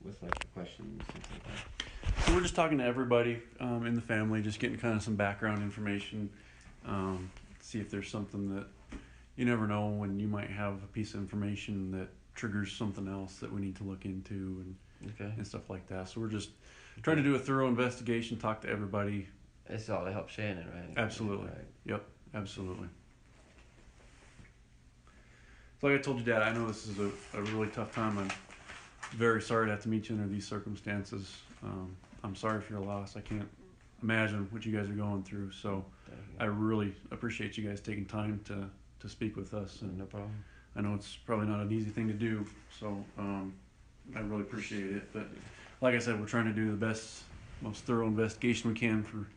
with like the questions and things like that? So we're just talking to everybody in the family, just getting kind of some background information, see if there's something that you never know when you might have a piece of information that triggers something else that we need to look into and stuff like that. So we're just trying to do a thorough investigation, talk to everybody. It's all to help Shanann, right? Absolutely. Right. Yep, absolutely. So like I told you, Dad, I know this is a really tough time. I'm very sorry to have to meet you under these circumstances. I'm sorry for your loss. I can't imagine what you guys are going through. So I really appreciate you guys taking time to speak with us. And no problem. I know it's probably not an easy thing to do, so I really appreciate it. But like I said, we're trying to do the best, most thorough investigation we can for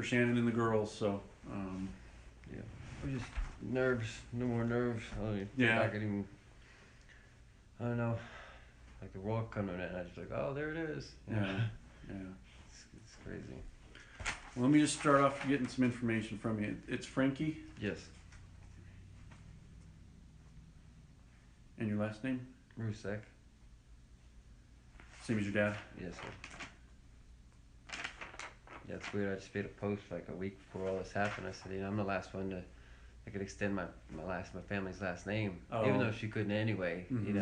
Shanann and the girls. So we're just nerves, no more nerves. I don't know, like the world coming in. I just like, oh, there it is. Yeah. It's crazy. Well, let me just start off getting some information from you. It's Frankie. Yes. And your last name? Ruzcek. Same as your dad? Yes, sir. Yeah, it's weird. I just made a post like a week before all this happened. I said, I'm the last one to. I could extend my family's last name, even though she couldn't anyway. Mm-hmm.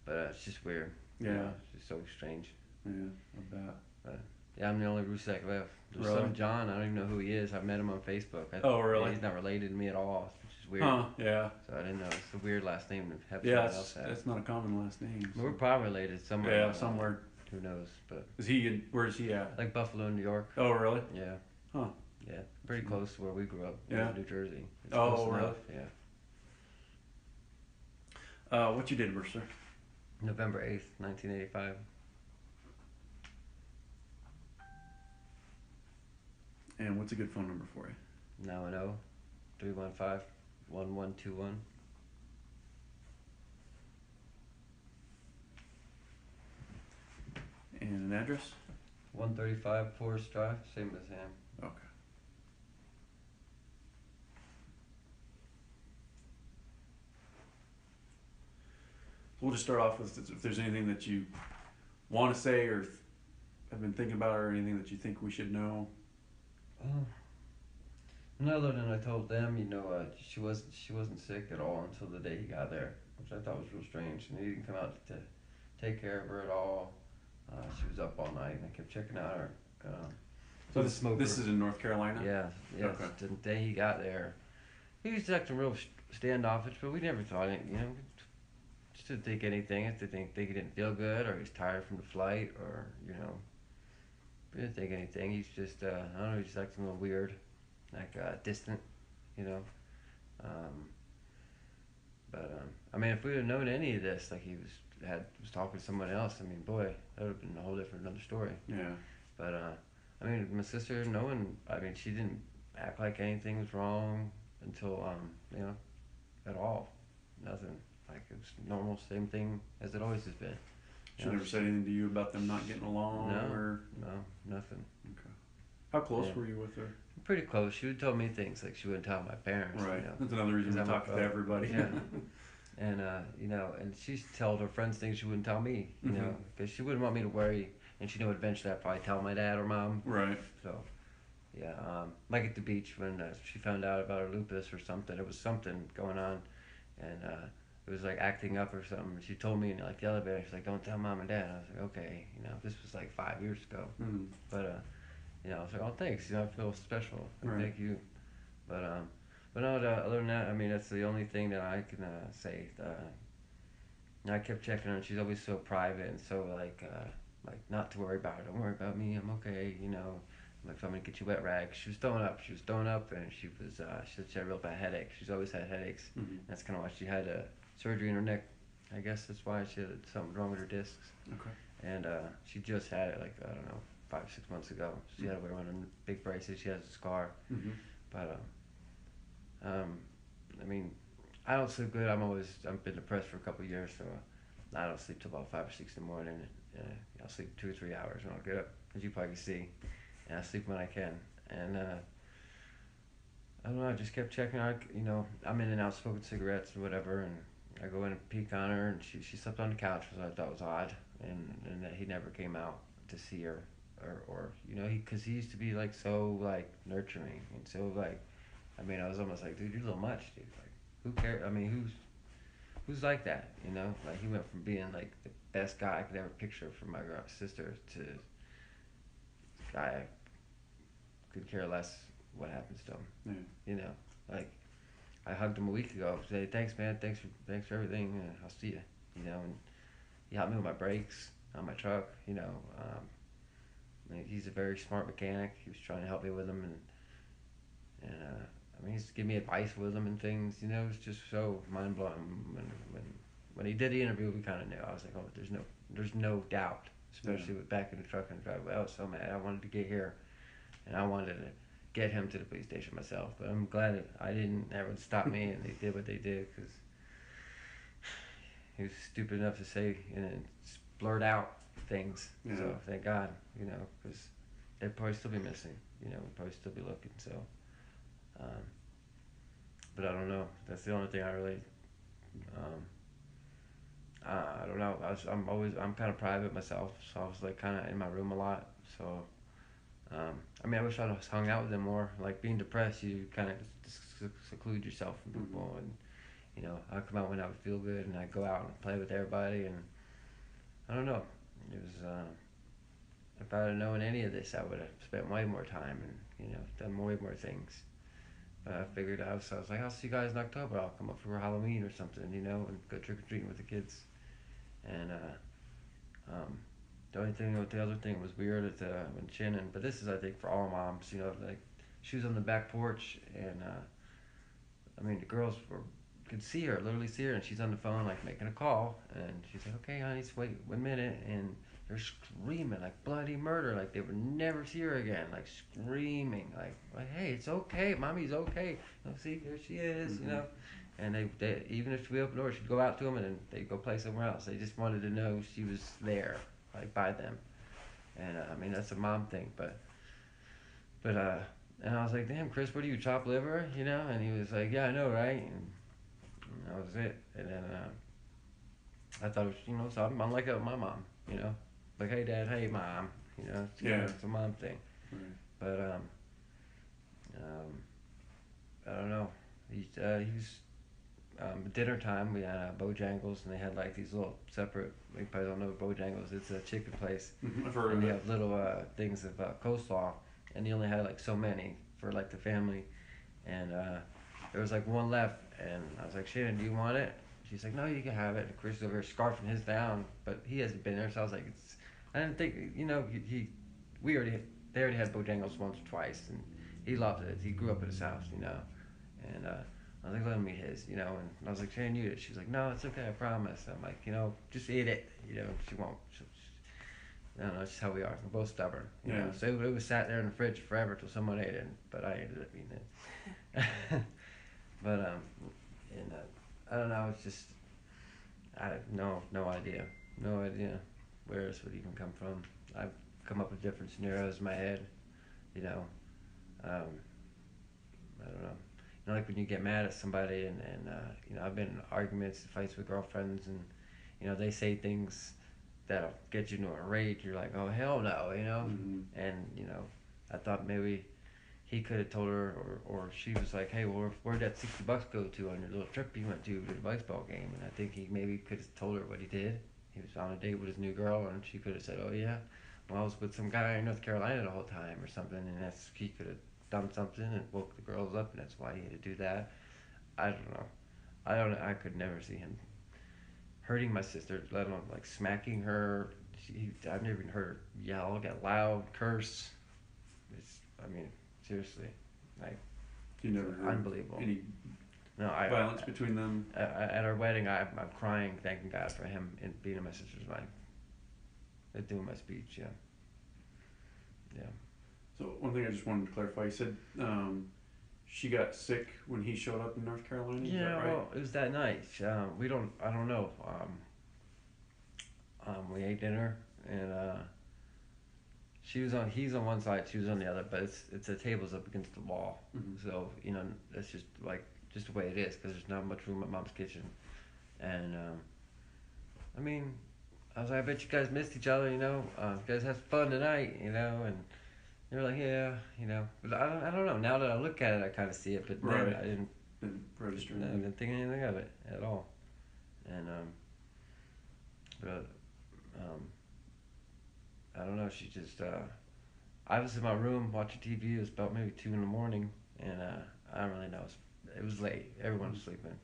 But it's just weird. Yeah. It's just so strange. Yeah, I bet. But yeah, I'm the only Ruzcek left. There's Really? some John. I don't even know who he is. I met him on Facebook. Oh, really? He's not related to me at all, which is weird. Huh? Yeah. So I didn't know. It's a weird last name to have someone else have. It's not a common last name. So. We're probably related somewhere. Yeah, somewhere. Who knows? But Where is he at? like Buffalo, New York. Oh, really? Yeah. Huh. Yeah, pretty close to where we grew up. Yeah. In New Jersey. It's Oh, close really? enough. Yeah. What's your date of birth, sir? November 8th, 1985. And what's a good phone number for you? 910-315-1121. And an address? 135 Forest Drive, same as him. Okay. We'll just start off with if there's anything that you want to say or have been thinking about or anything that you think we should know. No, other than I told them, she wasn't sick at all until the day he got there, which I thought was real strange. And he didn't come out to take care of her at all. She was up all night, and I kept checking out her. So this is in North Carolina? Yeah. Okay. The day he got there, he was acting real standoffish, but we never thought it, just didn't think anything. Think he didn't feel good, or he's tired from the flight, or, we didn't think anything. He's just, I don't know, he's just acting a little weird, like distant, But if we would have known any of this, like he was talking to someone else, boy, that would have been a whole different another story. Yeah. But my sister, she didn't act like anything was wrong until at all. Nothing. Like it was normal, same thing as it always has been. She never said anything to you about them not getting along? No, nothing. Okay. How close were you with her? Pretty close. She would tell me things like she wouldn't tell my parents. Right. That's another reason to talk to everybody. Yeah. And and she told her friends things she wouldn't tell me. Because she wouldn't want me to worry, and she knew eventually I'd probably tell my dad or mom. Right. So, yeah. Like at the beach when she found out about her lupus or something. There was something going on, and it was like acting up or something. She told me in like the elevator. She's like, "Don't tell mom and dad." I was like, "Okay." This was like 5 years ago. Mm-hmm. But I was like, "Oh, thanks. I feel special. Right. Thank you." But no. Other than that, that's the only thing that I can say. I kept checking on her. She's always so private and so like not to worry about her. Don't worry about me. I'm okay. Like if I'm gonna get you wet rags. She was throwing up, and she said she had a real bad headache. She's always had headaches. Mm-hmm. That's kind of why she had surgery in her neck. I guess that's why she had something wrong with her discs. Okay. And she just had it 5-6 months ago. She had to wear one of them big braces. She has a scar. Mm-hmm. But I don't sleep good. I've been depressed for a couple of years, so I don't sleep till about 5 or 6 in the morning. I'll sleep 2 or 3 hours and I'll get up, as you probably can see, and I sleep when I can. And I don't know. I just kept checking out. I'm in and out smoking cigarettes or whatever, and I go in and peek on her, and she slept on the couch, which I thought was odd, and that he never came out to see her, or because he used to be like so like nurturing and so like, I mean, I was almost like, dude, you're a little much, dude. Like, who cares? I mean, who's like that? Like he went from being like the best guy I could ever picture for my sister to guy could care less what happens to him. Yeah. Like I hugged him a week ago. Say thanks, man. Thanks for everything. I'll see you. And he helped me with my brakes on my truck. I mean, he's a very smart mechanic. He was trying to help me with them, and I mean, he's giving me advice with them and things. It was just so mind blowing. When he did the interview, we kind of knew. I was like, oh, there's no doubt. Especially with back in the truck and the driveway. I was so mad. I wanted to get here, and I wanted to get him to the police station myself. But I'm glad that I didn't. Everyone stopped me, and they did what they did because he was stupid enough to say and blurt out things. Yeah. So thank God, because they'd probably still be missing. We'd probably still be looking. So, but I don't know. That's the only thing I really. I don't know. I'm kind of private myself, so I was like kind of in my room a lot. So, I mean, I wish I'd hung out with them more. Like being depressed, you kind of seclude yourself from people, and I come out when I would feel good, and I go out and play with everybody, and I don't know. It was if I had known any of this, I would have spent way more time and done way more things. But I figured I was like, I'll see you guys in October. I'll come up for Halloween or something, and go trick or treating with the kids. And the other thing was weird at when Shanann, but this is I think for all moms, like she was on the back porch, and I mean the girls could see her, literally see her, and she's on the phone like making a call, and she's like, okay, honey, just wait 1 minute, and they're screaming like bloody murder, like they would never see her again, like screaming, like hey, it's okay, mommy's okay, see, here she is, and they even if we opened the door, she'd go out to them, and then they'd go play somewhere else. They just wanted to know she was there, like by them, and I mean that's a mom thing, but and I was like, damn, Chris, what do you chop liver, and he was like, yeah, I know, right, and that was it, and then I thought it was, so I'm like my mom, like hey dad, hey mom, it's a mom thing, Right. but I don't know, he's dinner time, we had Bojangles, and they had like these little separate. You probably don't know Bojangles. It's a chicken place, I've heard and of they it. have little things of coleslaw, and they only had like so many for like the family, and there was like one left, and I was like, Shannon, do you want it? She's like, no, you can have it. And Chris is over here scarfing his down, but he hasn't been there, so I was like, I didn't think, they already had Bojangles once or twice, and he loved it. He grew up at his house, and I was like, let me eat his, and I was like, Shannon, you eat it. She's like, no, it's okay, I promise. I'm like, just eat it, she won't. I don't know, it's just how we are. We're both stubborn, So it was sat there in the fridge forever till someone ate it, but I ended up eating it. But and I don't know. It's just I have no idea where this would even come from. I've come up with different scenarios in my head, Um, I don't know. Like when you get mad at somebody, and I've been in arguments, fights with girlfriends, and they say things that'll get you into a rage. You're like, oh hell no, and I thought maybe he could have told her, or she was like, hey, well, where'd that $60 go to on your little trip you went to the baseball game? And I think he maybe could have told her what he did. He was on a date with his new girl, and she could have said, oh yeah, well, I was with some guy in North Carolina the whole time or something, and he could have done something and woke the girls up, and that's why he had to do that. I don't know. I could never see him hurting my sister, let alone like smacking her. I've never even heard her yell, get loud, curse. I mean, seriously, like You never heard unbelievable. any No, violence between them? At our wedding, I'm crying, thanking God for him and being in my sister's life. Doing my speech, yeah. So one thing I just wanted to clarify, you said she got sick when he showed up in North Carolina. Is that right? Well, it was that night. I don't know. We ate dinner, and he's on one side, she was on the other, but it's the table's up against the wall, Mm-hmm. so that's just the way it is, because there's not much room at Mom's kitchen, And I mean, I was like, I bet you guys missed each other, you know. You guys had fun tonight, you know. And they were like, yeah, you know. But I don't know. Now that I look at it, I kind of see it. But then Right. I didn't, Didn't register no, I anything. didn't think anything of it at all. And but I don't know. She just I was in my room watching TV. It was about maybe 2 in the morning, and I don't really know. It was late. Everyone was sleeping,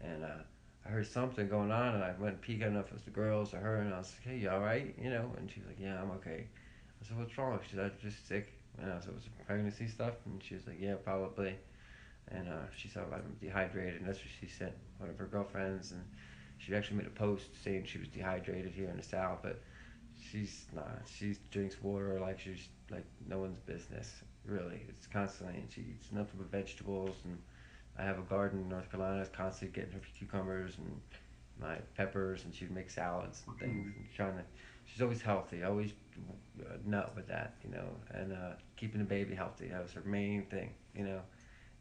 and I heard something going on, and I went and peeked. I don't know if it was the girls or her, and I was like, "Hey, you all right?" You know, and she was like, "Yeah, I'm okay." I said, "What's wrong?" She said, "I'm just sick." And I said, "Was it pregnancy stuff?" And she was like, "Yeah, probably." And she said, "I'm dehydrated," and that's what she sent one of her girlfriends, and she actually made a post saying she was dehydrated here in the South, but she's not. She drinks water like she's like no one's business. Really, it's constantly, and she eats nothing but vegetables. And I have a garden in North Carolina. It's constantly getting her cucumbers and my peppers, and she'd make salads and things. Mm-hmm. And trying to, she's always healthy. Always nut with that, you know, and keeping the baby healthy. That was her main thing, you know.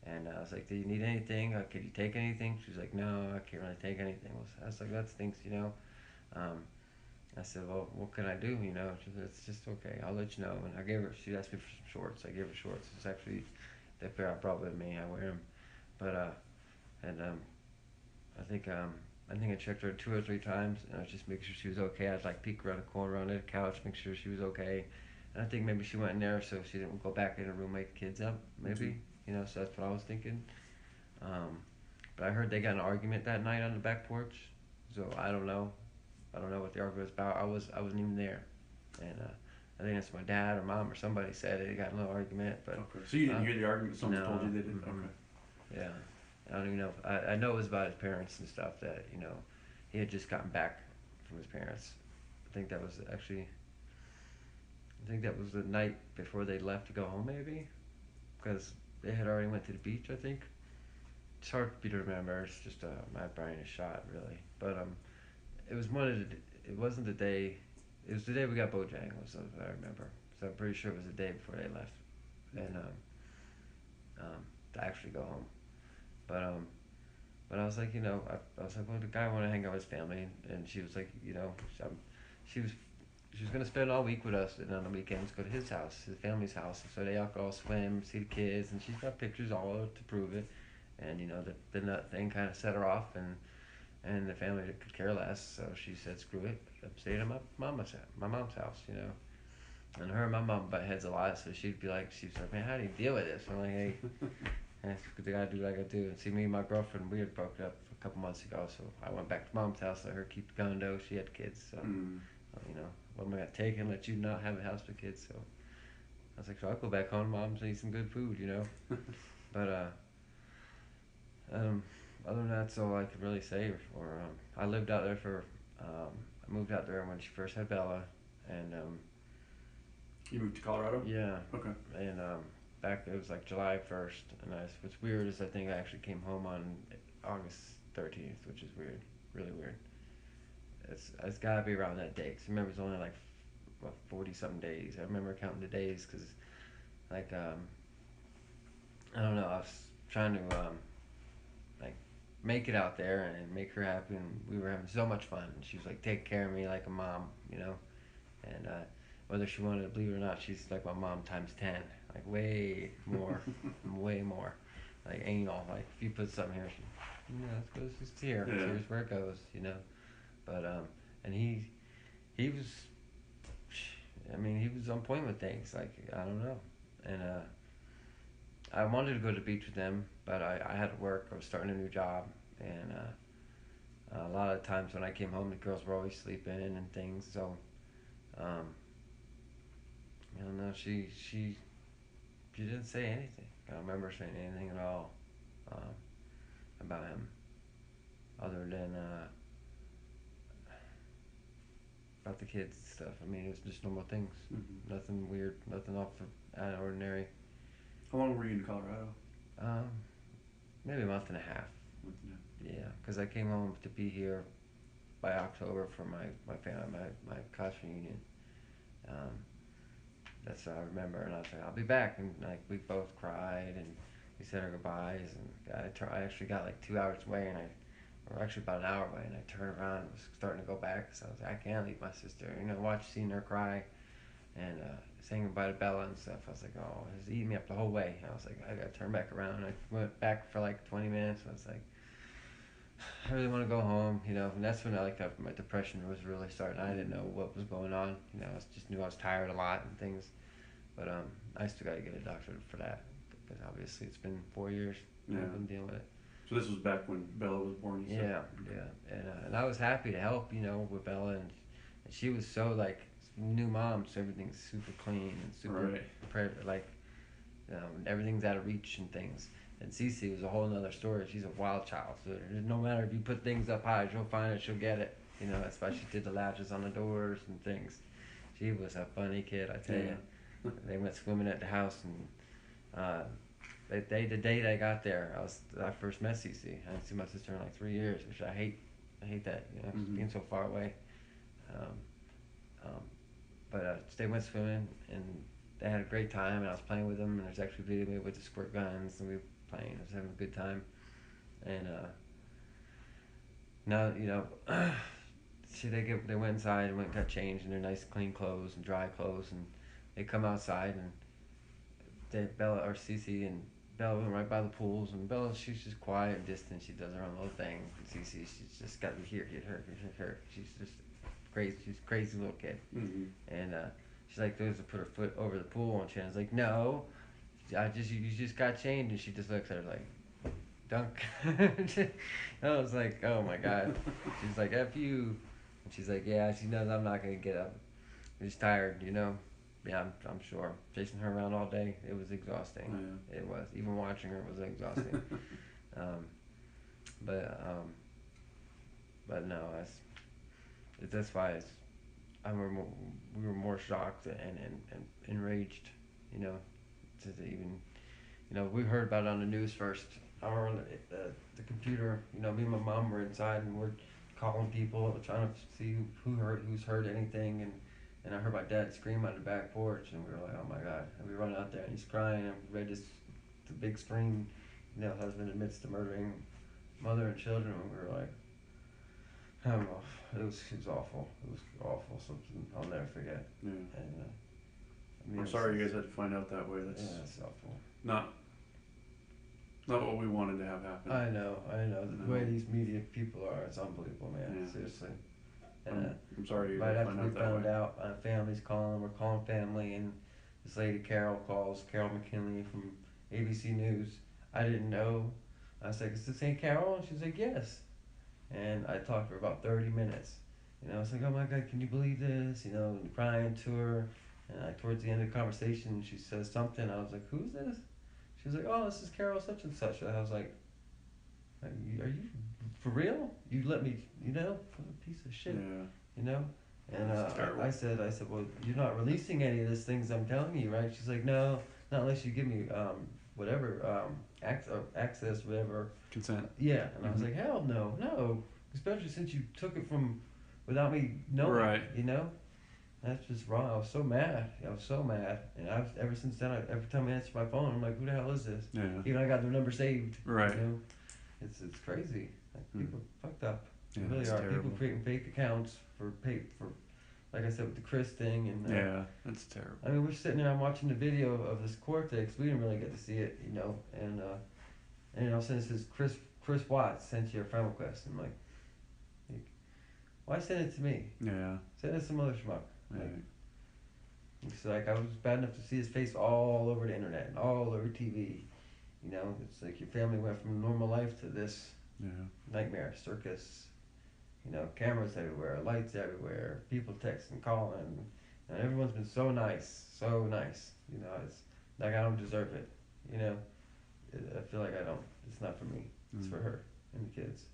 And I was like, "Do you need anything? Could you take anything?" She was like, "No, I can't really take anything." I was like, "That stinks, you know." Um, I said, "Well, what can I do?" You know, she said, "It's just okay. I'll let you know." And I gave her. She asked me for some shorts. I gave her shorts. It's actually the pair I brought with me. I wear them, but and I think I think I checked her 2 or 3 times, and I was just making sure she was okay. I'd like peek around the corner on the couch, make sure she was okay. And I think maybe she went in there so she didn't go back in her room, wake the kids up. Mm-hmm. Maybe, you know. So that's what I was thinking. Um, but I heard they got in an argument that night on the back porch. So I don't know. I don't know what the argument was about. I wasn't even there, and I think that's my dad or mom or somebody said it. They got in a little argument, but Okay. So you didn't uh, hear the argument? Someone told you no, they did? mm-mm, Okay. yeah, I don't even know. I know it was about his parents and stuff that you know he had just gotten back from his parents. I think that was actually I think that was the night before they left to go home maybe because they had already went to the beach. I think it's hard for me to remember. It's just my brain is shot really, but it was one of the. It wasn't the day. It was the day we got Bojangles. I remember. So I'm pretty sure it was the day before they left, and to actually go home. But but I was like, you know, I was like, well, the guy wanted to hang out with his family, and she was like, you know, she was she was gonna spend all week with us, and on the weekends go to his house, his family's house, so they all could all swim, see the kids, and she's got pictures all to prove it, and you know the nut thing kind of set her off, and the family could care less. So she said, "Screw it, I'm staying at my mom's house," you know. And her and my mom butt heads a lot, so she's like, "Man, how do you deal with this?" I'm like, "Hey, I gotta do what I gotta do." And see, me and my girlfriend, we had broken up a couple months ago, so I went back to mom's house, let her keep the condo. She had kids, so Mm. you know, what am I gonna take and let you not have a house with kids? So I was like, "So I'll go back home, mom's and eat some good food," you know. But Um, other than that, that's all I could really say. Or I lived out there for. I moved out there when she first had Bella, and You moved to Colorado? yeah, Okay. and back it was like July 1st, and what's weird is I think I actually came home on August 13th, which is weird, really weird. It's gotta be around that day. 'Cause I remember it was only like what 40 something days. I remember counting the days because like I don't know. I was trying to like make it out there and make her happy, and we were having so much fun. And she was like taking care of me like a mom, you know. And whether she wanted to believe it or not, she's like my mom times 10, like way more, way more, like anal. Like if you put something here, she, yeah, it goes just here. Yeah. Here's where it goes, you know. But and he was, I mean, he was on point with things. Like I don't know, and I wanted to go to the beach with them, but I had to work. I was starting a new job, and a lot of times when I came home, the girls were always sleeping and things. So, um, I don't know. She didn't say anything. I don't remember saying anything at all um, about him, other than about the kids and stuff. I mean, it was just normal things. Mm-hmm. Nothing weird. Nothing off out of ordinary. How long were you in Colorado? Um, Maybe a month and a half. Yeah. Yeah, because I came home to be here by October for my family, my class reunion. Um, that's what I remember, and I was like, I'll be back, and like we both cried, and we said our goodbyes, and I actually got like 2 hours away, and I or actually about an hour away, and I turned around and was starting to go back. So I was like, I can't leave my sister. Seeing her cry and saying goodbye to Bella and stuff. I was like, oh, it was eating me up the whole way. I was like, I gotta turn back around. I went back for like 20 minutes. I was like, I really want to go home, and that's when my depression was really starting. I didn't know what was going on, I just knew I was tired a lot and things, but I still got to get a doctor for that because obviously it's been 4 years. Yeah. I've been dealing with it. So this was back when Bella was born. You said? Yeah, and I was happy to help, with Bella, and she was so like new mom, so everything's super clean and super like, everything's out of reach and things. And CeCe was a whole nother story. She's a wild child. So no matter if you put things up high, she'll find it, she'll get it. That's why she did the latches on the doors and things. She was a funny kid, I tell you. They went swimming at the house, and the day they got there, I first met CeCe. I didn't see my sister in like 3 years, which I hate. I hate that, being so far away. But they went swimming, and they had a great time, and I was playing with them, and there's actually video of me with the squirt guns, and we were playing. I was having a good time. And now, they went inside and went and got changed in their nice clean clothes and dry clothes, and they come outside, and Bella or CeCe and Bella went right by the pools, and Bella, she's just quiet and distant. She does her own little thing. And CeCe, she's just got to get her. She's just crazy. She's a crazy little kid. Mm-hmm. And she like goes to put her foot over the pool, and Shannon's like, no, you just got chained, and she just looks at her like, dunk. I was like, oh my god. She's like, F you. And she's like, yeah, she knows I'm not gonna get up. She's tired, Yeah, I'm sure. Chasing her around all day, it was exhausting. Oh, yeah. It was. Even watching her was exhausting. But no, that's why we were more shocked and enraged, to even, we heard about it on the news first. I remember the computer, me and my mom were inside, and we're calling people, trying to see who's heard anything, and I heard my dad scream on the back porch, and we were like, oh my god. And we run out there, and he's crying, and we read the big screen, husband admits to murdering mother and children, and we were like, I don't know, it was awful. It was awful, something I'll never forget. Yeah. And I'm sorry you guys had to find out that way. That's it's awful. Not what we wanted to have happen. I know. The way these media people are, it's unbelievable, man. Yeah. Seriously. I'm sorry you right had to after find we out that found way. out, family's calling. We're calling family, and this lady Carol calls, Carol McKinley from ABC News. I didn't know. I was like, is this Aunt Carol? And she's like, yes. And I talked to her about 30 minutes. I was like, oh my God, can you believe this? And crying to her. And towards the end of the conversation, she says something. I was like, who's this? She was like, oh, this is Carol such and such. And I was like, are you for real? You let me, what a piece of shit, Yeah. And I said, well, you're not releasing any of these things I'm telling you, right? She's like, no, not unless you give me whatever, access, whatever. Consent. Yeah. And I was like, hell no. Especially since you took it from without me knowing, Right. That's just wrong. I was so mad. And ever since then, every time I answer my phone, I'm like, who the hell is this? Yeah. Even I got their number saved. Right. It's crazy. Like, people fucked up. Yeah, They really that's are. terrible. People creating fake accounts for like I said with the Chris thing, and Yeah, that's terrible. I mean, we're sitting there, I'm watching the video of this Cortex. We didn't really get to see it, and since this Chris Watts sent you a friend request, I'm like, why send it to me? Yeah. Send it to some other schmuck. Yeah. It's like I was bad enough to see his face all over the internet and all over TV. It's like your family went from normal life to this nightmare circus. Cameras everywhere, lights everywhere, people texting, calling, and everyone's been so nice. It's like I don't deserve it. I feel like I don't. It's not for me. It's for her and the kids.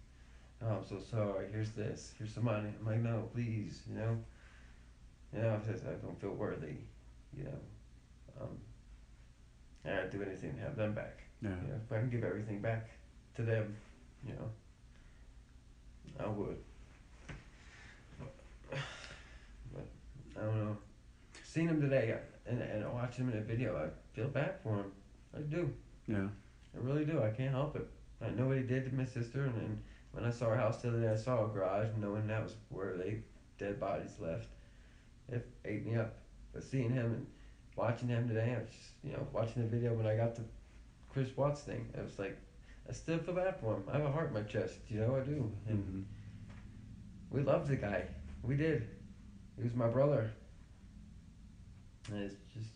Oh, I'm so sorry. Here's this. Here's some money. I'm like, no, please. I don't feel worthy. And I'd do anything to have them back. Yeah. If I can give everything back to them, I would. But I don't know. Seeing him today and watching him in a video, I feel bad for him. I do. Yeah. I really do. I can't help it. I know what he did to my sister, and when I saw her house the other day, I saw a garage, knowing that was where they dead bodies left. It ate me up. But seeing him and watching him today, I was just, watching the video when I got the Chris Watts thing. I was like, I still feel bad for him. I have a heart in my chest, I do. And we loved the guy. We did. He was my brother. And it's just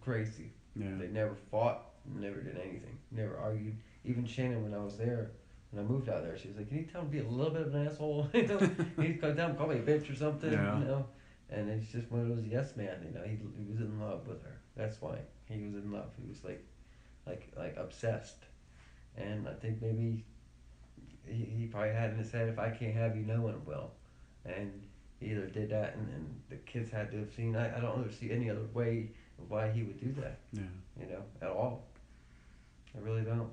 crazy. Yeah. They never fought, never did anything, never argued. Even Shanann, when I was there, when I moved out there, she was like, "Can you tell him to be a little bit of an asshole? He'd come down, call me a bitch or something, Yeah. And it's just one of those yes man, He was in love with her. That's why he was in love. He was like obsessed, and I think maybe he probably had in his head, if I can't have you, no one will, and he either did that, and the kids had to have seen. I don't ever see any other way of why he would do that. Yeah. At all. I really don't.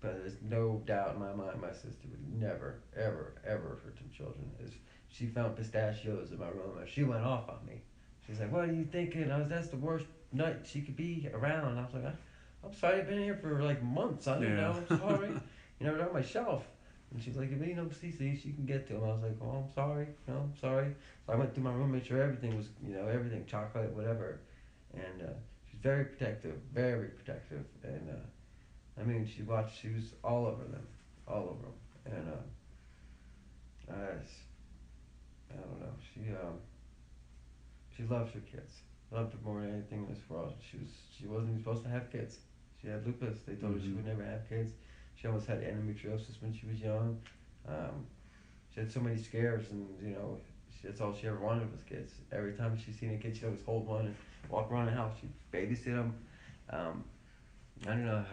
But there's no doubt in my mind my sister would never, ever, ever hurt them children. As she found pistachios in my room, and she went off on me. She's like, "What are you thinking?" That's the worst night she could be around. I was like, "I'm sorry, I've been here for like months. I didn't know. I'm sorry." They're on my shelf. And she's like, "If you know CeCe, she can get to them." I was like, "Oh, I'm sorry. No, I'm sorry." So I went through my room, made sure everything was, everything, chocolate, whatever. And she's very protective, and she watched. She was all over them, and I don't know. She loves her kids, loved her more than anything in this world. She wasn't even supposed to have kids. She had lupus. They told her she would never have kids. She almost had endometriosis when she was young. She had so many scares, and that's all she ever wanted was kids. Every time she seen a kid, she'd always hold one and walk around the house. She'd babysit them. I don't know,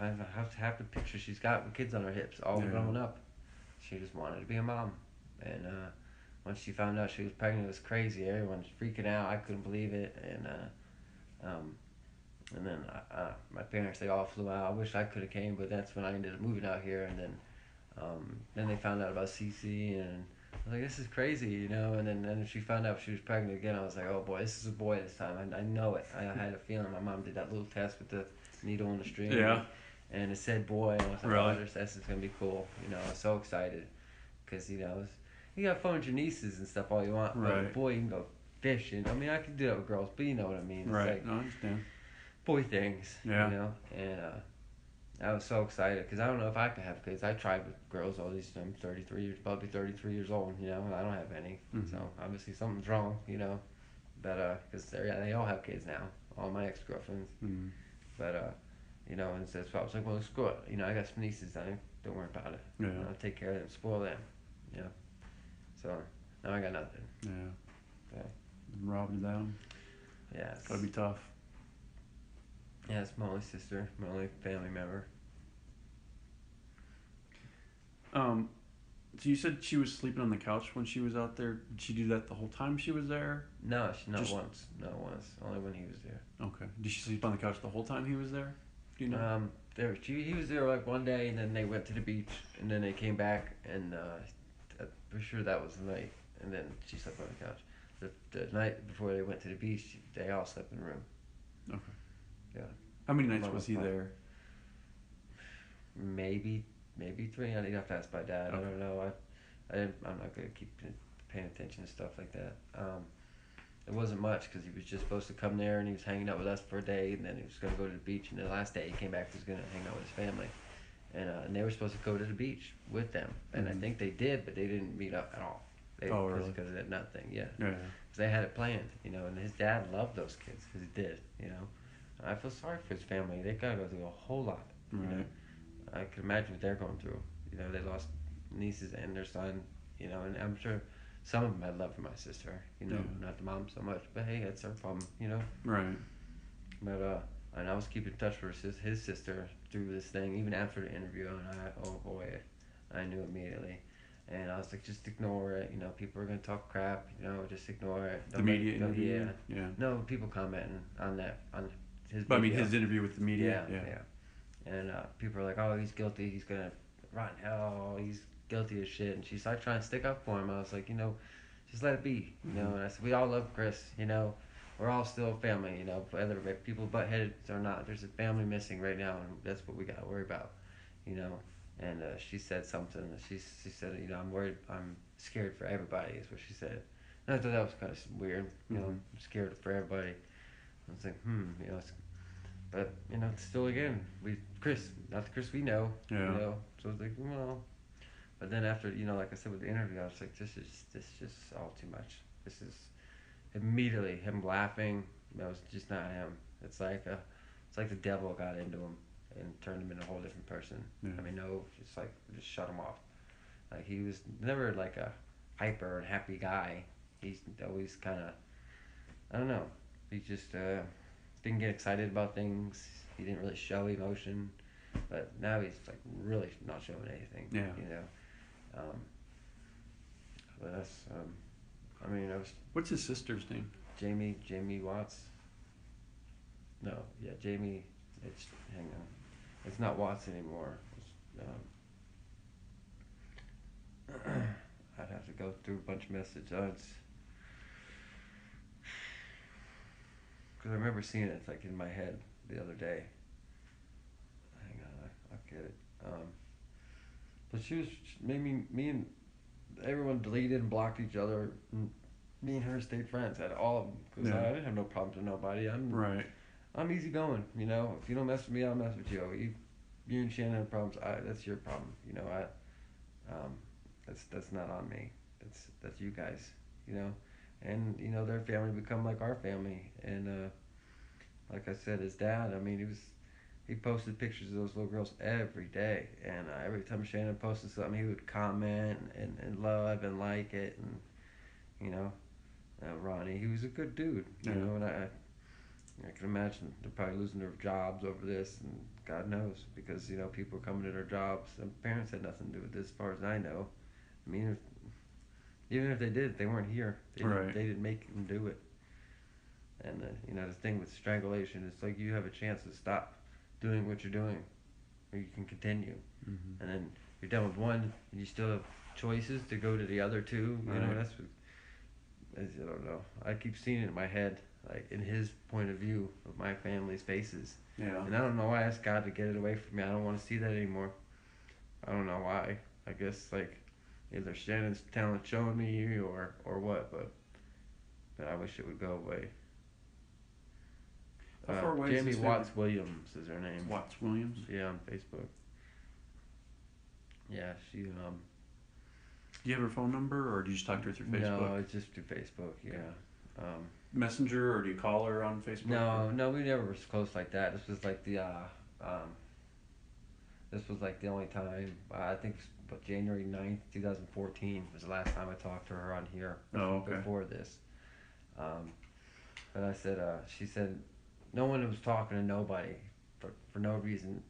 half the picture she's got with kids on her hips, all growing up. She just wanted to be a mom. And once she found out she was pregnant, it was crazy. Everyone's freaking out. I couldn't believe it. And then my parents, they all flew out. I wish I could have came, but that's when I ended up moving out here. And then they found out about CeCe, and I was like, this is crazy, And then she found out she was pregnant again. I was like, oh boy, this is a boy this time. I know it. I had a feeling. My mom did that little test with the needle on the string. Yeah. And it said boy, and I was like, really? oh, this is gonna be cool. I was so excited, because you got fun with your nieces and stuff all you want, but with a boy you can go fishing. I mean, I can do that with girls, but you know what I mean. It's right. No, I understand. Boy things. Yeah. And I was so excited, because I don't know if I could have kids. I tried with girls all these. I'm 33 years, about to be 33 years old. And I don't have any. So obviously something's wrong. But because they all have kids now. All my ex girlfriends. But and so I was like, well, screw it. I got some nieces. Don't worry about it. Yeah. I'll take care of them, spoil them. So now I got nothing. Yeah. So, robbed them. Yeah. It's gotta be tough. Yeah, it's my only sister, my only family member. So you said she was sleeping on the couch when she was out there. Did she do that the whole time she was there? No, not once. Not once. Only when he was there. Okay. Did she sleep on the couch the whole time he was there? Do you know? He was there like one day, and then they went to the beach, and then they came back, and I'm pretty sure that was the night, and then she slept on the couch. The night before they went to the beach, they all slept in the room. Okay. Yeah. How many nights was he there? Maybe 3. I'd have to ask my dad. Okay. I don't know. I'm not good at paying attention to stuff like that. It wasn't much, because he was just supposed to come there, and he was hanging out with us for a day, and then he was going to go to the beach, and the last day he came back, he was going to hang out with his family. And they were supposed to go to the beach with them, and I think they did, but they didn't meet up at all. Really? Because of that nothing, yeah. Yeah. Because they had it planned, and his dad loved those kids, because he did, I feel sorry for his family. They got to go through a whole lot, Right. I can imagine what they're going through. They lost nieces and their son, and I'm sure some of them had love for my sister, not the mom so much, but hey, it's her problem, Right. But and I was keeping in touch with his sister through this thing, even after the interview, and oh boy, I knew immediately. And I was like, just ignore it. People are gonna talk crap. Just ignore it. The media interview. Yeah. No, people commenting on his. But I mean, his interview with the media. Yeah. And people are like, oh, he's guilty. He's gonna rot in hell. He's guilty as shit. And she's like trying to stick up for him. I was like, just let it be. And I said, we all love Chris. We're all still family. Whether people butt heads or not, there's a family missing right now, and that's what we gotta worry about. and she said something. She said, I'm worried, I'm scared for everybody, is what she said. And I thought that was kind of weird. Mm-hmm. I'm scared for everybody. I was like, but still again, Chris, not the Chris we know, Yeah. So I was like, well, but then after, like I said with the interview, I was like, this is just all too much. This is immediately him laughing. That was just not him. It's like the devil got into him and turned him into a whole different person. Yeah. I mean, no, just shut him off. Like he was never like a hyper and happy guy. He's always kind of, I don't know. He just didn't get excited about things. He didn't really show emotion, but now he's like really not showing anything. Yeah. Um, but that's I mean, I was What's his sister's name? Jamie Watts. No, yeah, Jamie. It's hang on. It's not Watts anymore. I'd have to go through a bunch of messages. Because I remember seeing it like in my head the other day. Hang on, I'll get it. But me and everyone deleted and blocked each other. And me and her stayed friends. Had all of them because Yeah. I didn't have no problems with nobody. Right. I'm easy going. If you don't mess with me, I'll mess with you. You and Shannon have problems. That's your problem. That's not on me. That's you guys. And their family become like our family. And like I said, his dad. I mean, he posted pictures of those little girls every day, and every time Shannon posted something, he would comment and love and like it, and Ronnie, he was a good dude, Yeah. and I can imagine they're probably losing their jobs over this, and God knows, because people are coming to their jobs. And parents had nothing to do with this, as far as I know. I mean, even if they did, they weren't here. Right. They didn't make them do it. And the thing with strangulation, it's like you have a chance to stop doing what you're doing, or you can continue. Mm-hmm. And then you're done with one, and you still have choices to go to the other two. Right. That's what, I don't know. I keep seeing it in my head, like in his point of view of my family's faces. Yeah. And I don't know why I asked God to get it away from me. I don't want to see that anymore. I don't know why. I guess like either Shannon's talent showing me or what, but I wish it would go away. How far away is Jamie his Watts Williams is her name. Watts Williams. Yeah, on Facebook. Yeah, she Do you have her phone number, or do you just talk to her through Facebook? No, it's just through Facebook. Yeah. Messenger, or do you call her on Facebook? No, we never were close like that. This was like the only time. I think January 9th, 2014 was the last time I talked to her on here. Oh, okay. Before this. But I said, she said, no one was talking to nobody for no reason.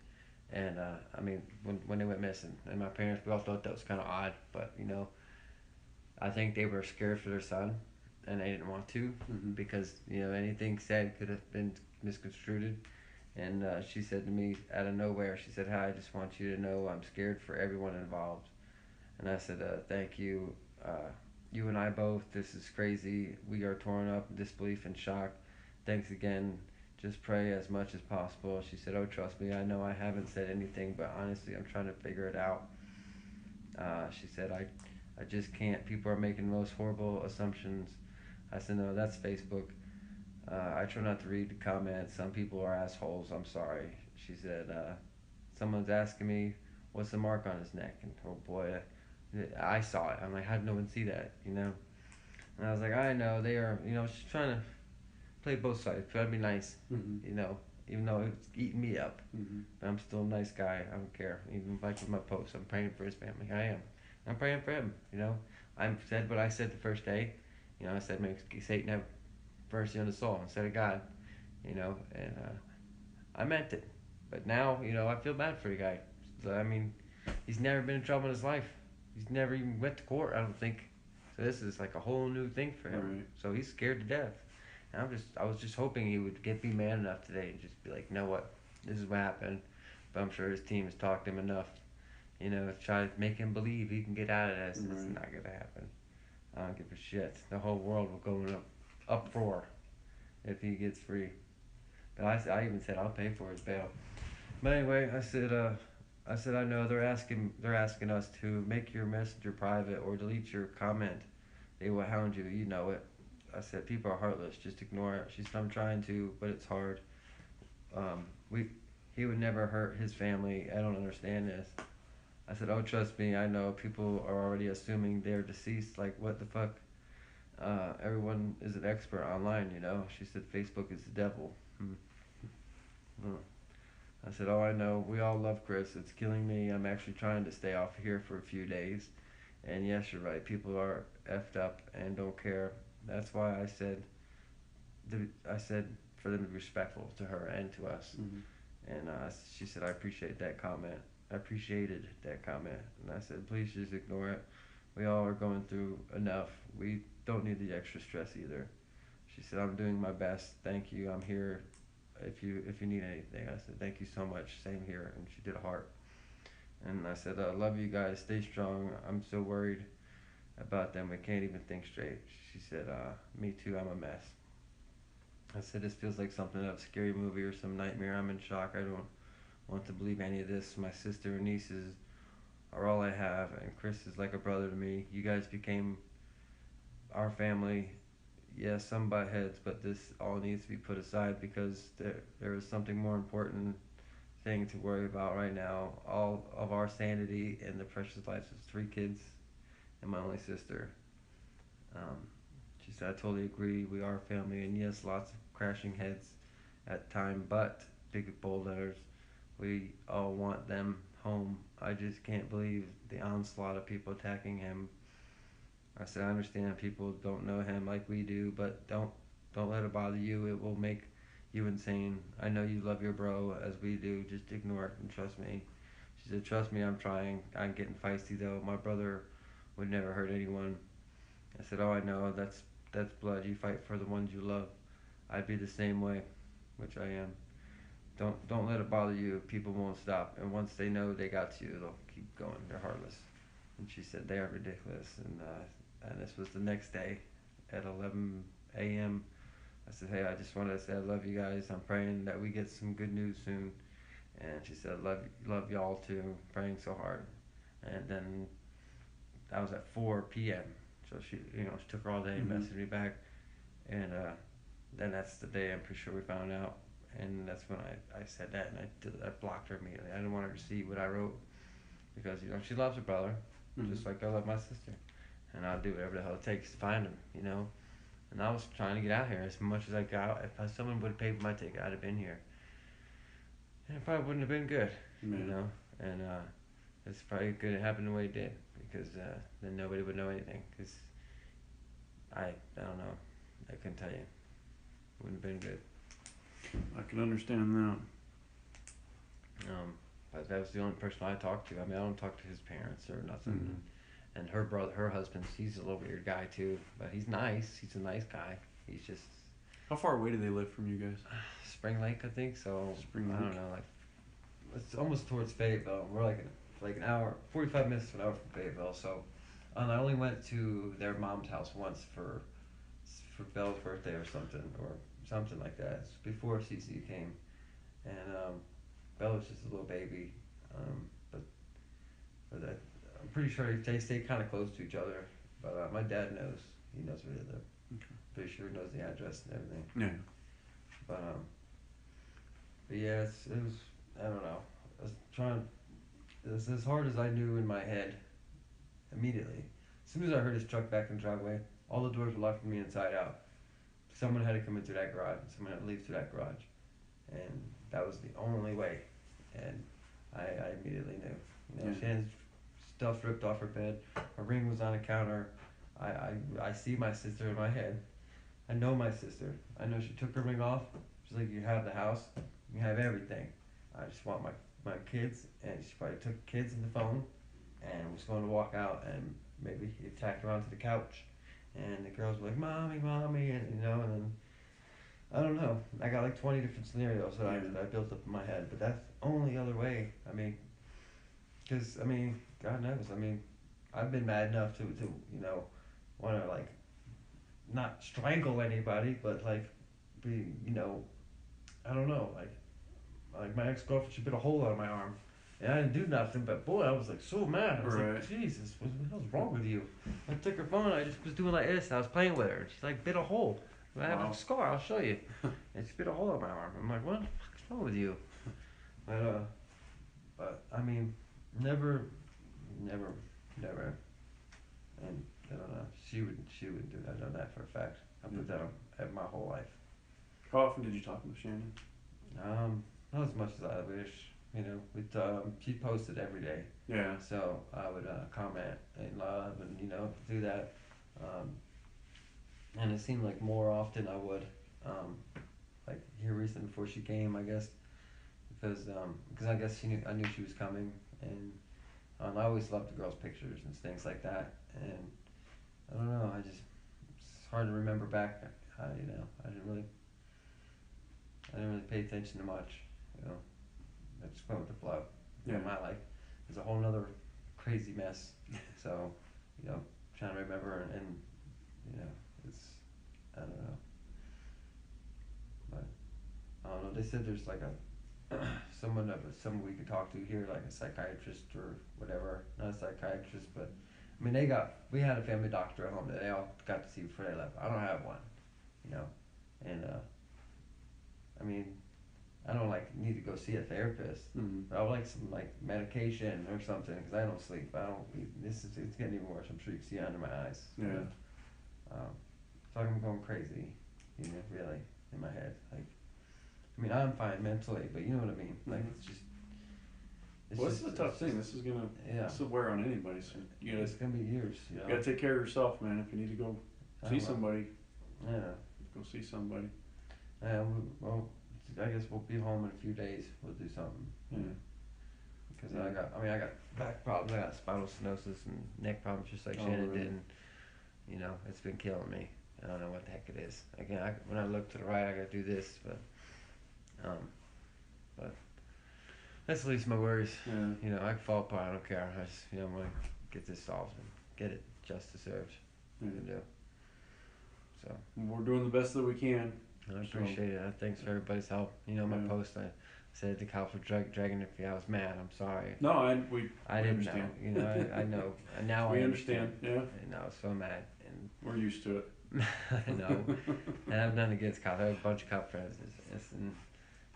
And I mean, when they went missing, and my parents, we all thought that was kind of odd, but I think they were scared for their son, and they didn't want to, Mm-hmm. because anything said could have been misconstrued. And she said to me out of nowhere, she said, "Hi, I just want you to know I'm scared for everyone involved." And I said, "Thank you. You and I both. This is crazy. We are torn up in disbelief and shock. Thanks again. Just pray as much as possible." She said, "Oh, trust me, I know I haven't said anything, but honestly, I'm trying to figure it out." She said, I just can't. People are making the most horrible assumptions." I said, "No, that's Facebook. I try not to read the comments. Some people are assholes. I'm sorry." She said, "Someone's asking me, what's the mark on his neck?" And oh boy, I saw it. I'm like, how did no one see that, And I was like, I know, they are, she's trying to play both sides. Try to be nice, Mm-hmm. even though it's eating me up. Mm-hmm. But I'm still a nice guy. I don't care. Even like with my posts, I'm praying for his family. I am. I'm praying for him, I said what I said the first day. I said, "May Satan have mercy on the soul instead of God," and I meant it. But now, I feel bad for the guy. So, I mean, he's never been in trouble in his life. He's never even went to court, I don't think. So this is like a whole new thing for him. Right. So he's scared to death. And I was just hoping he would be man enough today and just be like, "You know what? This is what happened." But I'm sure his team has talked to him enough, to try to make him believe he can get out of this. And it's Right. not gonna happen. I don't give a shit. The whole world will go in uproar if he gets free. But I even said I'll pay for his bail. But anyway, I said, I said, I know they're asking us to make your messenger private or delete your comment. They will hound you. You know it. I said, people are heartless. Just ignore it. She said, I'm trying to, but it's hard. We he would never hurt his family. I don't understand this. I said, oh, trust me. I know people are already assuming they're deceased. Like, what the fuck? Everyone is an expert online, you know. She said, Facebook is the devil. Hmm. Hmm. I said, oh, I know. We all love Chris. It's killing me. I'm actually trying to stay off here for a few days. And yes, you're right. People are effed up and don't care. That's why I said for them to be respectful to her and to us. Mm-hmm. And she said, I appreciate that comment. I appreciated that comment. And I said, please just ignore it. We all are going through enough. We don't need the extra stress either. She said, I'm doing my best. Thank you. I'm here if you need anything. I said, thank you so much. Same here. And she did a heart. And I said, I love you guys. Stay strong. I'm so worried about them. We can't even think straight. She said, me too. I'm a mess. I said, this feels like something out of a scary movie or some nightmare. I'm in shock. I don't want to believe any of this. My sister and nieces are all I have, and Chris is like a brother to me. You guys became our family. Yes, some butt heads, but this all needs to be put aside because there is something more important thing to worry about right now. All of our sanity and the precious lives of 3 kids and my only sister. Um, she said, I totally agree. We are family, and yes, lots of crashing heads at time, but big bold letters. We all want them home. I just can't believe the onslaught of people attacking him. I said, I understand people don't know him like we do, but don't let it bother you. It will make you insane. I know you love your bro as we do. Just ignore it and trust me. She said, trust me, I'm trying. I'm getting feisty though. My brother would never hurt anyone. I said, oh, I know. That's blood. You fight for the ones you love. I'd be the same way, which I am. Don't let it bother you. People won't stop, and once they know they got you, they'll keep going. They're heartless. And she said they are ridiculous. And this was the next day, at 11 a.m. I said, hey, I just wanted to say I love you guys. I'm praying that we get some good news soon. And she said, love y'all too. Praying so hard. And then that was at 4 p.m. So she took her all day and Mm-hmm. messaged me back. And then that's the day I'm pretty sure we found out. And that's when I said that, and I blocked her immediately. I didn't want her to see what I wrote because she loves her brother, Mm-hmm. just like I love my sister, and I'll do whatever the hell it takes to find him. And I was trying to get out here as much as I got. If someone would have paid for my ticket, I'd have been here, and it probably wouldn't have been good, you Man. know. And it's probably good it happened the way it did because then nobody would know anything. Because I don't know, I couldn't tell you. It wouldn't have been good. I can understand that. But that was the only person I talked to. I mean, I don't talk to his parents or nothing. Mm-hmm. And her brother, her husband, he's a little weird guy too, but he's nice. He's a nice guy. He's just How far away do they live from you guys? Spring Lake, I think. So Spring I don't Lake. know, like it's almost towards Fayetteville. We're like an hour, 45 minutes to an hour from Fayetteville. So, I only went to their mom's house once for Belle's birthday or something like that. It's before CeCe came, and Belle was just a little baby, but that I'm pretty sure they stay kind of close to each other. But my dad knows. He knows where they live. Okay. Pretty sure he knows the address and everything. Yeah. But yeah, it was. I don't know. I was trying. It's as hard as I knew in my head. Immediately, as soon as I heard his truck back in the driveway, all the doors were locked from the inside out. Someone had to come in through that garage. Someone had to leave through that garage, and that was the only way. And I immediately knew. Yeah. Shannon's stuff ripped off her bed. Her ring was on a counter. I see my sister in my head. I know my sister. I know she took her ring off. She's like, you have the house. You have everything. I just want my kids. And she probably took kids and the phone and was going to walk out and maybe he attacked her onto the couch. And the girls were like, mommy, mommy. And then I don't know. I got like 20 different scenarios that I built up in my head. But that's the only other way. I mean, because, God knows. I've been mad enough to want to, like, not strangle anybody, but, like, be, I don't know, like my ex-girlfriend, she bit a hole out of my arm. And I didn't do nothing, but boy, I was like so mad. I was Right. like, Jesus, what the hell's wrong with you? I took her phone, I just was doing like this. I was playing with her, and she like bit a hole. I have Wow. a scar, I'll show you. And she bit a hole in my arm. I'm like, what the fuck is wrong with you? But I mean, never, never, never. And I don't know. She would do that. I know that for a fact. I put that on my whole life. How often did you talk with Shanann? Not as much as I wish. You know, she posted every day, Yeah. so I would comment and love and do that. Um, and it seemed like more often I would, like here recently before she came, I guess, because I guess I knew she was coming, and I always loved the girls' pictures and things like that. And I don't know, it's hard to remember back. I didn't really pay attention to much. You know, I just went with the flow. Yeah. My life is a whole nother crazy mess. So, trying to remember and it's I don't know. But I don't know. They said there's like a someone we could talk to here, like a psychiatrist or whatever. Not a psychiatrist, but I mean we had a family doctor at home that they all got to see before they left. I don't have one, and I mean, I don't need to go see a therapist. Mm-hmm. I would like some medication or something because I don't sleep. It's getting even worse. I'm sure you can see it under my eyes. Yeah. So I'm going crazy, really in my head. I mean, I'm fine mentally, but you know what I mean. This is a tough thing. This will wear on anybody. So it's gonna be years. You gotta take care of yourself, man. If you need to go see somebody, yeah, go see somebody. Well, I guess we'll be home in a few days. We'll do something. Yeah. Because I got back problems. I got spinal stenosis and neck problems, just like Shannon really? did. And, it's been killing me. I don't know what the heck it is. Again, when I look to the right, I gotta do this, but that's the least of my worries. Yeah. I can fall apart. I don't care. I just, want to get this solved and get it just deserved. Yeah. To do. So. We're doing the best that we can. I appreciate it. Thanks for everybody's help. My post, I said the cops were dragging it for you. I was mad. I'm sorry. No, I didn't understand. know. I know. And now we I understand. Yeah. And I was so mad. And we're used to it. I know. And I've nothing against cops. I have a bunch of cop friends.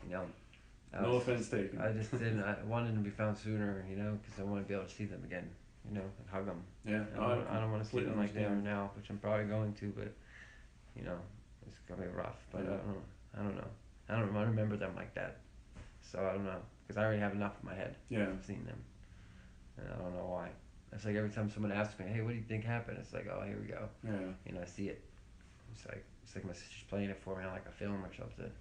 No offense taken. I just didn't. I wanted them to be found sooner, because I want to be able to see them again, and hug them. Yeah. I don't want to see them like they are now, which I'm probably going to, but it's gonna be rough. But yeah. I don't know. I don't remember them like that, so I don't know, because I already have enough in my head. Yeah. I've seen them, and I don't know why. It's like every time someone asks me, "Hey, what do you think happened?" It's like, "Oh, here we go." Yeah. I see it. It's like my sister's playing it for me on like a film or something.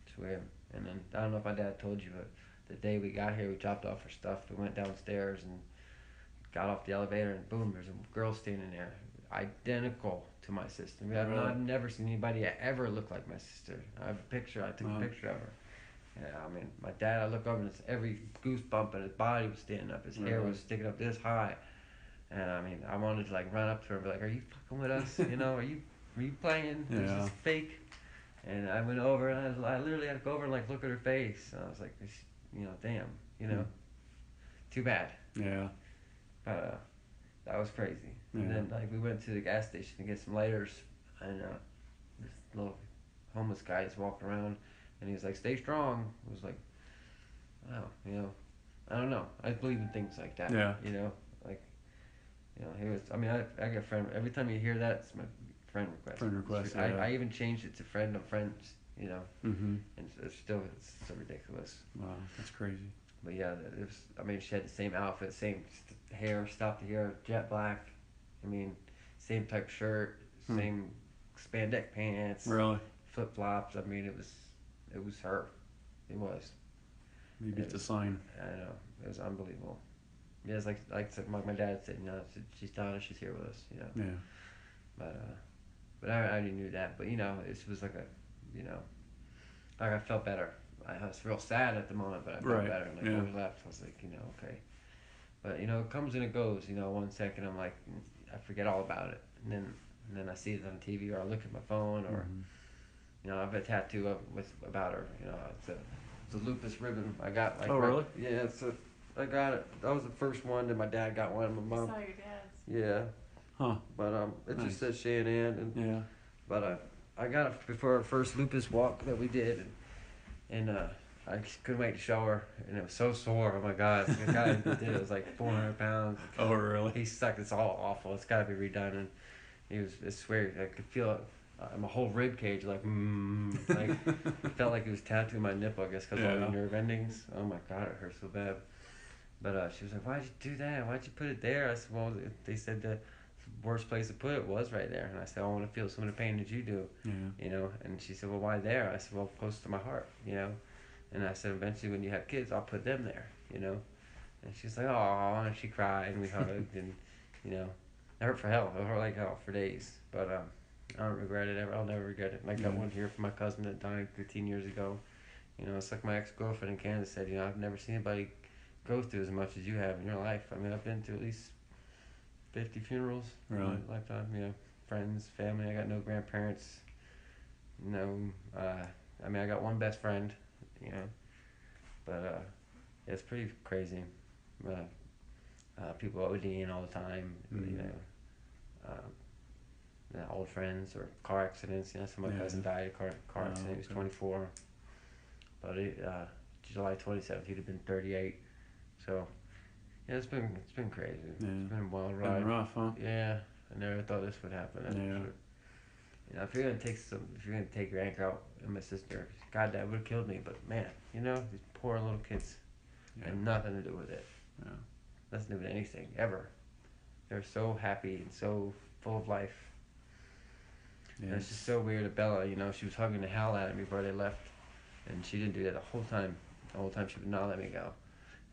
It's weird. And then I don't know if my dad told you, but the day we got here, we dropped off our stuff. We went downstairs and got off the elevator, and boom, there's a girl standing there, identical to my sister. I've never seen anybody ever look like my sister. I have a picture. I took a picture of her. Yeah, I mean, my dad. I look over, and every goosebump in his body was standing up. His hair was sticking up this high, and I mean, I wanted to run up to her and be like, "Are you fucking with us? Are you playing? Yeah. This is fake." And I went over, and I literally had to go over and look at her face. And I was like, damn, too bad. Yeah. But that was crazy. Yeah. And then we went to the gas station to get some lighters, and this little homeless guy is walking around, and he was like, "Stay strong." I was like, wow, I don't know. I believe in things like that. Yeah. He was. I mean, I got a friend. Every time you hear that, it's my friend request. Friend request. I even changed it to friend of friends. Mm-hmm. And it's so ridiculous. Wow, that's crazy. But yeah, it was. I mean, she had the same outfit, same hair, stopped the hair, jet black. I mean, same type shirt, same spandex pants. Really? Flip flops. I mean, it was her. It was. Maybe it's a sign. I know. It was unbelievable. Yeah, it's like my dad said, she's Donna, she's here with us, Yeah. But I already knew that. But it was like I felt better. I was real sad at the moment, but I felt better. When we left, I was like, okay. But it comes and it goes. 1 second I'm like, I forget all about it, and then I see it on TV, or I look at my phone, or I have a tattoo about her. It's a lupus ribbon I got. Oh, really? Yeah, I got it. That was the first one. Then my dad got one. My I mom. saw your dad's. Yeah, Huh. but it Nice. just says Shanann, and Yeah. but I got it before our first lupus walk that we did, and I couldn't wait to show her, and it was so sore. Oh my god, the guy that did it was like 400 pounds. Oh, really? He sucked. It's all awful. It's got to be redone. And he was. I swear, I could feel it. My whole rib cage, like, like, it felt like it was tattooing my nipple, I guess, because of all Yeah. the nerve endings. Oh my god, it hurt so bad. But she was like, "Why'd you do that? Why'd you put it there?" I said, "Well, they said the worst place to put it was right there." And I said, "I want to feel some of the pain that you do, Yeah. you know." And she said, "Well, why there?" I said, "Well, close to my heart, you know." And I said, "Eventually, when you have kids, I'll put them there, you know." And she's like, "Oh," and she cried, and we hugged, and you know, it hurt for hell. It hurt like hell for days. But I don't regret it ever. I'll never regret it. And I got one here from my cousin that died 15 years ago. You know, it's like my ex-girlfriend in Kansas said, you know, I've never seen anybody go through as much as you have in your life. I mean, I've been to at least 50 funerals in Really? my lifetime. You know, friends, family. I got no grandparents. No, I mean, I got one best friend. You know, but yeah, it's pretty crazy. People ODing all the time. You know, um, old friends or car accidents. You know, so my cousin died of car accident. He was 24. But July 27th, he'd have been 38. So yeah, it's been crazy. Yeah. It's been a wild ride. Been rough, huh? Yeah, I never thought this would happen. That's for sure. You know, if you're gonna take your anchor out and my sister, God, that would have killed me. But man, you know, these poor little kids had nothing to do with it. Yeah. Nothing to do with anything ever. They're so happy and so full of life. Yeah. And it's just so weird that Bella, you know, she was hugging the hell out of me before they left, and she didn't do that the whole time. The whole time she would not let me go,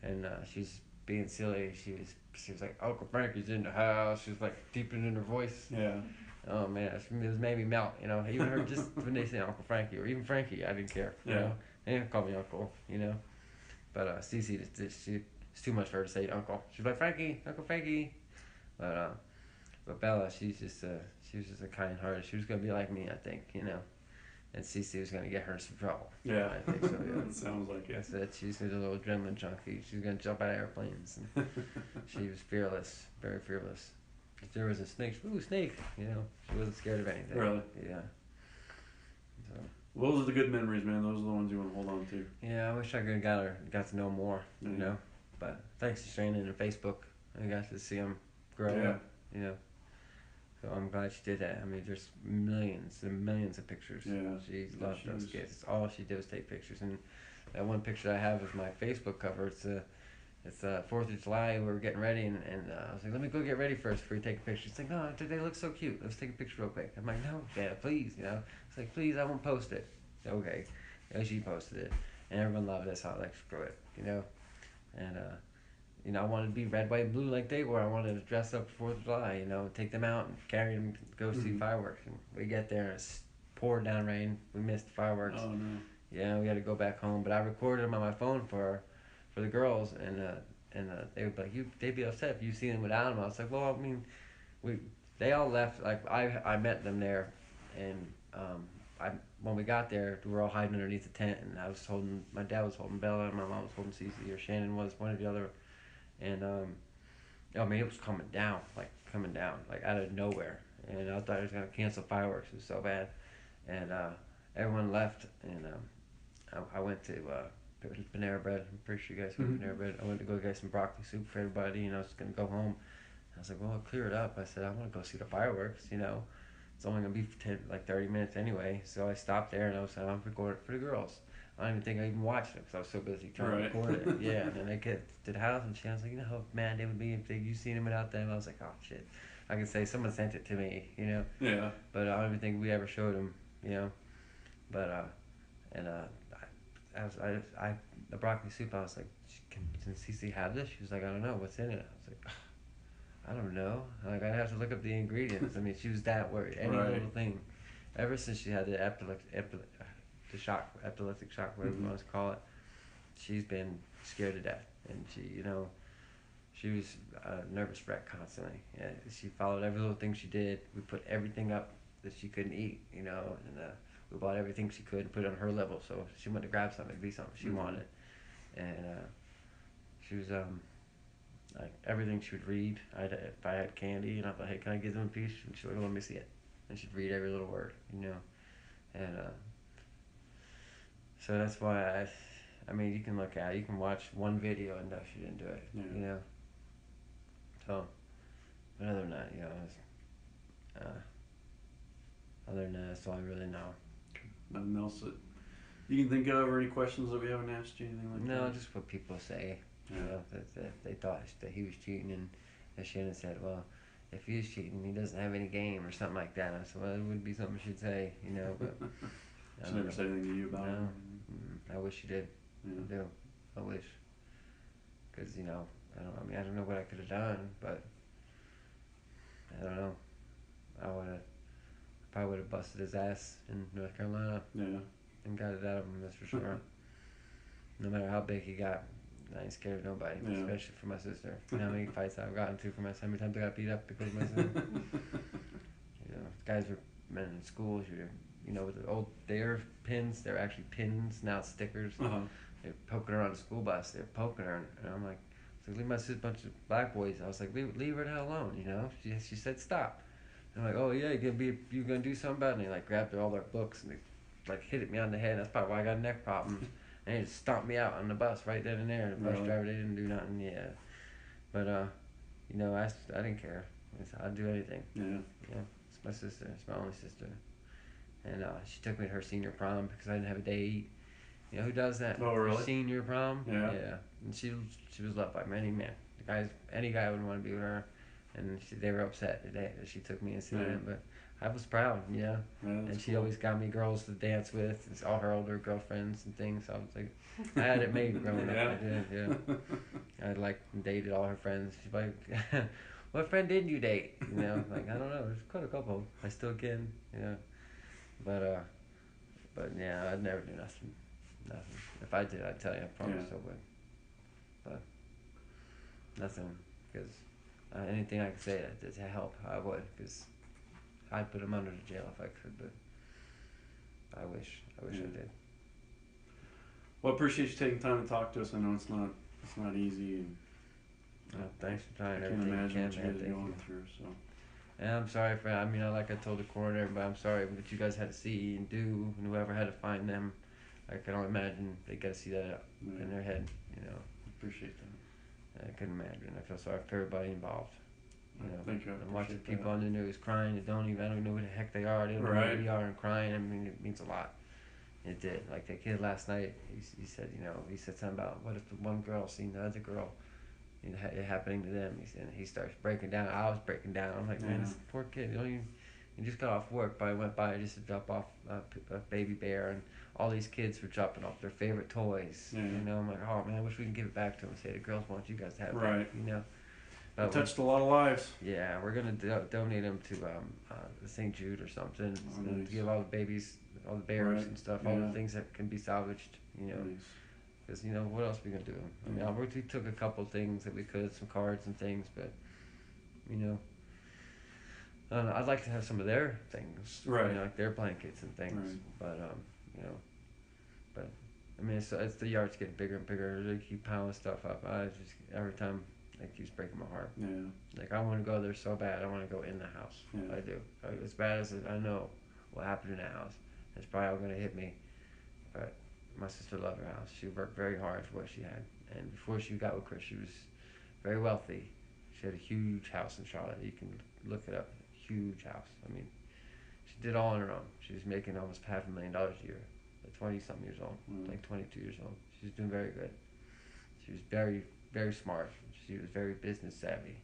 and she's being silly. She was like, "Uncle Frankie's in the house." She was like deepening in her voice. Yeah. Oh man, it was made me melt. You know, even her just when they say Uncle Frankie or even Frankie, I didn't care. You know, they didn't call me Uncle. You know, but CeCe, it's too much for her to say Uncle. She's like Frankie, Uncle Frankie, but Bella, she was just a kind hearted. She was gonna be like me, I think. You know, and CeCe was gonna get her in some trouble. Yeah. I think so. Yeah. It sounds like it. I said she's a little adrenaline junkie. She's gonna jump out of airplanes. And she was fearless, very fearless. If there was a snake, ooh, snake! You know, she wasn't scared of anything. Really? Yeah. So. Well, those are the good memories, man. Those are the ones you want to hold on to. Yeah, I wish I could have got to know more. You know, but thanks to Shanann and Facebook, I got to see them grow up. You know. So I'm glad she did that. I mean, there's millions and millions of pictures. Yeah. She loved those kids. All she did was take pictures. And that one picture I have is my Facebook cover. It's 4th of July. We were getting ready, and I was like, let me go get ready first before you take a picture. She's like, no, they look so cute. Let's take a picture real quick. I'm like, no, Dad, please. You know, it's like, please, I won't post it. Okay. And she posted it, and everyone loved it. So I was like, screw it. You know, and you know, I wanted to be red, white, and blue like they were. I wanted to dress up for 4th of July, you know, take them out and carry them to go see fireworks. And we get there, and it's poured down rain. We missed the fireworks. Oh, no. Yeah, we had to go back home. But I recorded them on my phone for the girls, and they would be like, they'd be upset if you seen them without them. I was like, well, I mean, they all left. Like, I met them there, and when we got there, we were all hiding underneath the tent, and my dad was holding Bella, and my mom was holding CeCe, or Shanann was, one or the other. And I mean, it was coming down like out of nowhere, and I thought it was gonna cancel fireworks. It was so bad, and everyone left, and I went to Panera Bread. I'm pretty sure you guys went to Panera Bread. I went to go get some broccoli soup for everybody, and I was gonna go home. I was like, well, I'll clear it up. I said, I want to go see the fireworks. You know, it's only gonna be 30 minutes anyway. So I stopped there, and I was like, I'm recording it for the girls. I don't even think I even watched it because I was so busy trying to record it. Yeah, and then I get to the house, and she was like, you know how mad they would be if you seen them without them. I was like, oh shit. I could say someone sent it to me, you know. Yeah. But I don't even think we ever showed them, you know. But the broccoli soup. I was like, can CeCe have this? She was like, I don't know what's in it. I was like, I don't know. Like I'd have to look up the ingredients. I mean, she was that worried. Any little thing. Ever since she had the epileptic shock, whatever you want to call it, she's been scared to death, and she was a nervous wreck constantly. Yeah, she followed every little thing she did. We put everything up that she couldn't eat, you know, and we bought everything she could and put it on her level. So if she went to grab something, it'd be something she wanted, and She was like everything she would read. If I had candy and I thought, hey, can I get them a piece? And she'd like, let me see it. And she'd read every little word, And so that's why I mean, you can look at it, you can watch one video and know she didn't do it, So, but other than that, other than that, that's all I really know. Nothing else that you can think of, or any questions that we haven't asked you, anything like that? No, just what people say. That they thought that he was cheating, and as Shannon said, well, if he is cheating, he doesn't have any game or something like that. I said, well, it would be something she'd say, But She never said anything to you about it? No, I wish she did. Yeah. I do. I wish, because I don't know what I could have done, but I don't know. Probably would have busted his ass in North Carolina. Yeah. And got it out of him, that's for sure. No matter how big he got, I ain't scared of nobody, especially for my sister. You know how many fights I've gotten to for my son? How many times I got beat up because of my son? Guys were men in schools. With the old their pins, they're actually pins, now it's stickers. Uh-huh. They're poking her on the school bus. They're poking her, and I'm like, leave my sister, bunch of black boys. I was like, leave her the hell alone, She said stop. And I'm like, oh yeah, you gonna do something about it? And they like grabbed all their books and they like hit me on the head. That's probably why I got neck problems. And they just stomped me out on the bus right then and there. The bus driver, they didn't do nothing. Yeah, but I didn't care. I'd do anything. Yeah. It's my sister. It's my only sister. And she took me to her senior prom because I didn't have a date. You know who does that? Oh, really? Senior prom. Yeah. Yeah. And she was loved by many men. Any guy would want to be with her. And they were upset today that she took me and seen them, but I was proud, and she always got me girls to dance with, it's all her older girlfriends and things. So I was like, I had it made growing up. I did, I dated all her friends. She's like, what friend didn't you date? Like I don't know. There's quite a couple. I still can, But yeah, I'd never do nothing. If I did, I'd tell you. I promise I would. But nothing, because. Anything I could say to help, I would, because I'd put him under the jail if I could, but I wish I did. Well, I appreciate you taking time to talk to us. I know it's not easy, and thanks for trying. I can't imagine what you guys are going through. So, and I'm sorry for. Like I told the coroner, but I'm sorry that you guys had to see and do, and whoever had to find them. I can only imagine they got to see that in their head. Appreciate that. I couldn't imagine. I feel sorry for everybody involved. Thank you. I'm watching people on the news crying that I don't know who the heck they are. They don't know who they are and crying. I mean, it means a lot. It did. Like that kid last night, he said, he said something about what if the one girl seen the other girl, it happening to them. He starts breaking down. I was breaking down. I'm like, man, this poor kid. He just got off work. But I went by just to drop off a baby bear, and all these kids were dropping off their favorite toys. I'm like, oh man, I wish we can give it back to them and say the girls want you guys to have it. Right. It touched a lot of lives. Yeah, we're gonna donate them to the St. Jude or something. To give all the babies, all the bears and stuff, all the things that can be salvaged. Because what else are we gonna do? I mean, we took a couple things that we could, some cards and things, but I'd like to have some of their things, like their blankets and things. But but I mean, it's the yard's getting bigger and bigger. They keep piling stuff up. Every time it keeps breaking my heart. Yeah. Like I want to go there so bad. I want to go in the house. Yeah. I do. As bad as I know what happened in that house, it's probably all gonna hit me. But my sister loved her house. She worked very hard for what she had, and before she got with Chris, she was very wealthy. She had a huge house in Charlotte. You can look it up. Huge house. I mean, she did all on her own. She was making almost $500,000 a year at 20-something years old, like 22 years old. She was doing very good. She was very, very smart. She was very business savvy.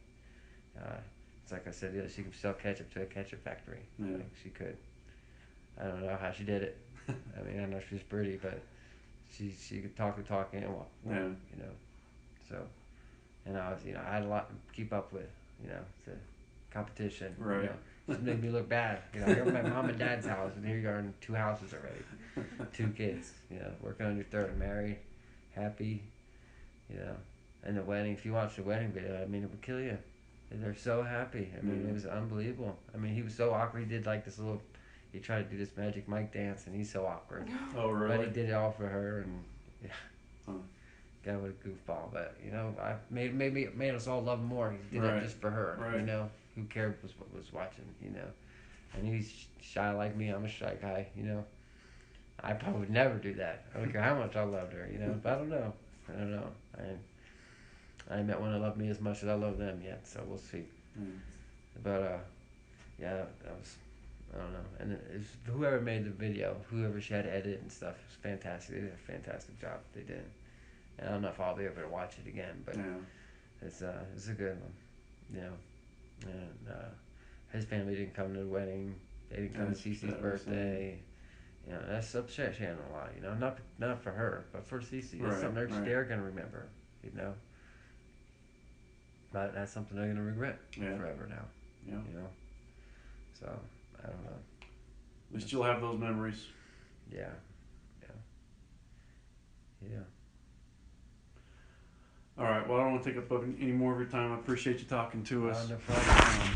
It's like I said, she could sell ketchup to a ketchup factory. Yeah. Like she could. I don't know how she did it. I mean, I know she was pretty, but she could talk the talk and walk. Yeah. So, and I had a lot to keep up with. The competition. Right. Just made me look bad. You're at my mom and dad's house, and here you are in 2 houses already, 2 kids. Working on your 3rd, married, happy. And the wedding. If you watch the wedding video, I mean, it would kill you. They're so happy. I mean, it was unbelievable. I mean, he was so awkward. He did like this little. He tried to do this Magic Mike dance, and he's so awkward. Oh, really? But he did it all for her, and yeah. Huh. guy was a goofball, but you know, I made us all love him more. He did that Right. just for her. Right. You know, who cared was watching. You know, and he's shy like me. I'm a shy guy. You know, I probably would never do that. I don't care how much I loved her. You know, but I don't know. I don't know. I ain't met one that loved me as much as I love them yet. So we'll see. Mm. But yeah, that was. I don't know, and it's, whoever made the video, whoever she had to edit and stuff, it was fantastic. They did a fantastic job. They did. And I don't know if I'll be able to watch it again, but Yeah. it's a good one, you know. And his family didn't come to the wedding. They didn't come to CeCe's birthday. You know, that's upset Shannon a lot. You know, not for her, but for CeCe. That's Right, something right. they're gonna remember. You know, but that's something they're gonna regret forever now. Yeah. You know, so I don't know. At least you'll have those memories. Yeah, yeah. All right. Well, I don't want to take up any more of your time. I appreciate you talking to us. No problem.